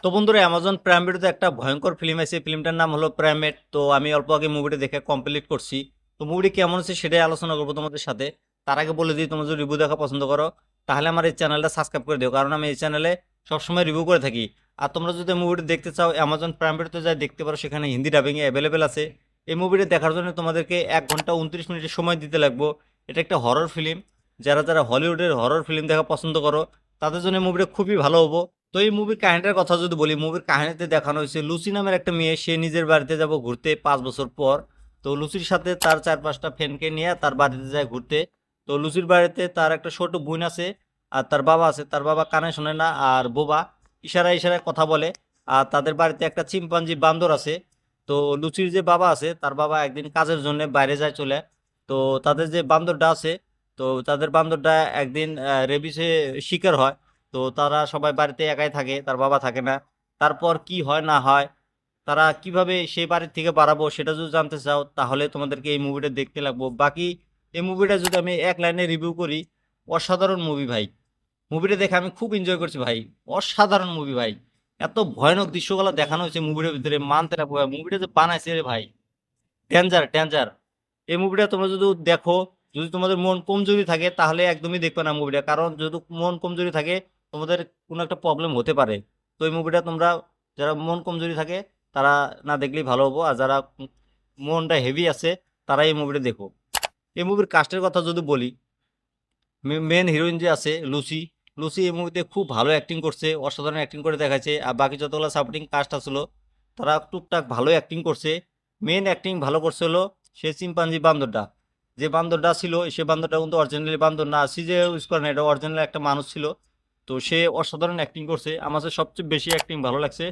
তো বন্ধুরা Amazon prime ভিডিওতে একটা ভয়ঙ্কর ফিল্ম আছে, ফিল্মটার নাম হলো প্রাইমেট। তো আমি অল্প আগে মুভিটা দেখে কমপ্লিট করছি। তো মুভিটি কেমন আছে সেটাই আলোচনা করবো তোমাদের সাথে। তার আগে বলে দিই, তোমরা যদি রিভিউ দেখা পছন্দ করো তাহলে আমার এই চ্যানেলটা সাবস্ক্রাইব করে দিও, কারণ আমি এই চ্যানেলে সবসময় রিভিউ করে থাকি। আর তোমরা যদি মুভিটি দেখতে চাও অ্যামাজন প্রাইম ভিডিওতে যাই দেখতে পারো, সেখানে হিন্দি ডাবিংয়ে অ্যাভেলেবেল আছে। এই মুভিটি দেখার জন্য তোমাদেরকে 1 ঘন্টা 29 মিনিটের সময় দিতে লাগবো। এটা একটা হরর ফিল্ম। যারা যারা হলিউডের হরর ফিল্ম দেখা পছন্দ করো তাদের জন্য মুভিটা খুবই ভালো হবো। তো এই মুভির কাহিনীটার কথা যদি বলি, মুভির কাহিনীতে দেখানো হয়েছে লুসি নামের একটা মেয়ে, সে নিজের বাড়িতে যাব ঘুরতে 5 বছর পর। তো লুসির সাথে তার 4-5টা ফ্রেন্ডকে নিয়ে তার বাড়িতে যায় ঘুরতে। তো লুসির বাড়িতে তার একটা ছোট বোন আছে, আর তার বাবা আছে। তার বাবা কানে শোনে না আর বোবা, ইশারায় ইশারায় কথা বলে। আর তাদের বাড়িতে একটা চিম্পাঞ্জি বান্দর আছে। তো লুচির যে বাবা আছে, তার বাবা একদিন কাজের জন্য বাইরে যায় চলে। তো তাদের যে বান্দরটা আছে, তো তাদের বান্দরটা একদিন রেবিসে শিকার হয়। তো তারা সবাই বাড়িতে একাই থাকে, তার বাবা থাকে না। তারপর কি হয় না হয়, তারা কিভাবে সেই বাড়ির থেকে বাড়াবো সেটা যদি জানতে চাও তাহলে তোমাদেরকে এই মুভিটা দেখতে লাগবো। বাকি এই মুভিটা যদি আমি এক লাইনে রিভিউ করি, অসাধারণ মুভি ভাই। মুভিটা দেখে আমি খুব এনজয় করছি ভাই। অসাধারণ মুভি ভাই। এত ভয়ানক দৃশ্যগুলো দেখানো হয়েছে মুভিটার ভিতরে, মানতে না ভাই, মুভিটা যে বানাইছে রে ভাই, ডেঞ্জার ডেঞ্জার। এই মুভিটা তোমরা যদি দেখো, যদি তোমাদের মন কমজোরি থাকে তাহলে একদমই দেখবে না মুভিটা, কারণ যদি মন কমজোরি থাকে তোমাদের কোনো একটা প্রবলেম হতে পারে। তো এই মুভিটা তোমরা, যারা মন কমজোরি থাকে তারা না দেখলেই ভালো হবো, আর যারা মনটা হেভি আছে তারা এই মুভিটা দেখো। এই মুভির কাস্টের কথা যদি বলি, মেন হিরোইন যে আছে লুসি, লুসি এই মুভিতে খুব ভালো অ্যাক্টিং করছে, অসাধারণ অ্যাক্টিং করে দেখাচ্ছে। আর বাকি যতগুলো সাপোর্টিং কাস্ট আসলো তারা টুকটাক ভালো অ্যাক্টিং করছে। মেন অ্যাক্টিং ভালো করছে হলো সে চিম্পাঞ্জি বান্দরটা। যে বান্দরটা ছিল সে বান্দরটা কিন্তু অরিজিনালি বান্দর না, সিজে ইউজ করে না, এটা অরিজিনাল একটা মানুষ ছিল। তো সে অসাধারণ অ্যাক্টিং করছে, আমার কাছে সবচেয়ে বেশি অ্যাক্টিং ভালো লাগছে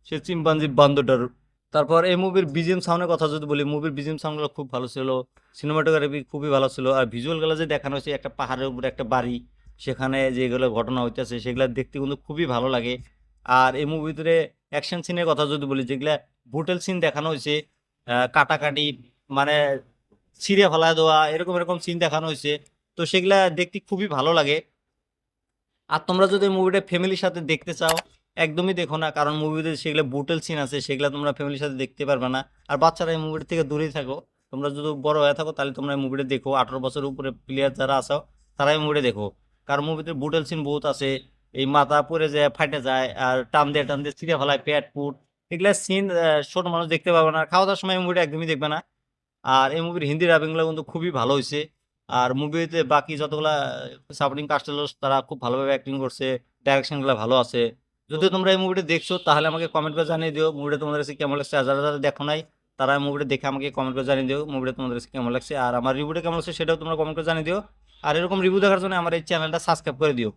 সে চিম্পাঞ্জি বান্দরটার। তারপর এই মুভির বিজিএম সাউন্ডের কথা যদি বলি, মুভির বিজিএম সাউন্ডগুলো খুব ভালো ছিল। সিনেমাটোগ্রাফি খুবই ভালো ছিল। আর ভিজুয়ালগুলো যে দেখানো হয়েছে, একটা পাহাড়ের উপরে একটা বাড়ি, সেখানে যেগুলো ঘটনা হইতেছে সেগুলো দেখতে কিন্তু খুবই ভালো লাগে। আর এই মুভির ভিতরে অ্যাকশন সিনের কথা যদি বলি, যেগুলা ব্রুটাল সিন দেখানো হয়েছে, কাটাকাটি, মানে ছিঁড়ে ফেলা দেওয়া, এরকম এরকম সিন দেখানো হয়েছে। তো সেগুলা দেখতে খুবই ভালো লাগে। আর তোমরা যদি মুভিটা ফ্যামিলির সাথে দেখতে চাও একদমই দেখো না, কারণ মুভিতে সেগুলো ব্রুটাল সিন আছে, সেগুলো তোমরা ফ্যামিলির সাথে দেখতে পারবে না। আর বাচ্চারা এই মুভির থেকে দূরেই থাকো। তোমরা যদি বড় হয়ে থাকো তাহলে তোমরা এই মুভিটা দেখো, 18 বছর উপরে প্লেয়ার যারা আছো তারা এই মুভিটা দেখো। কারণ মুভিতে ব্রুটাল সিন বহুত আছে। এই মাথা পড়ে যায়, ফাটে যায়, আর টান দিয়ে ছিঁড়ে ফেলায় পেট পুট, এগুলা সিন ছোট মানুষ দেখতে পাবে না। খাওয়া দাওয়ার সময় এই মুভিটা একদমই দেখবে না। আর এই মুভির হিন্দি ডাবিংগুলো কিন্তু খুবই ভালো হয়েছে। আর মুভিতে বাকি যতগুলা সাপোর্টিং কাস্ট হলো তারা খুব ভালোভাবে অ্যাক্টিং করছে, ডাইরেকশনগুলো ভালো আছে। যদি তোমরা এই মুভিটা দেখছো তাহলে আমাকে কমেন্ট করে জানিয়ে দিও মুভিটা তোমাদের কাছে কেমন লাগছে। আর যারা যারা দেখো নাই তারা মুভিটা দেখে আমাকে কমেন্ট করে জানিয়ে দিও মুভিটা তোমাদের কাছে কেমন লাগছে। আর আমার রিভিউটা কেমন লাগছে সেটাও তোমরা কমেন্ট করে জানিয়ে দিও। আর এরকম রিভিউ দেখার জন্য আমার এই চ্যানেলটা সাবস্ক্রাইব করে দিও।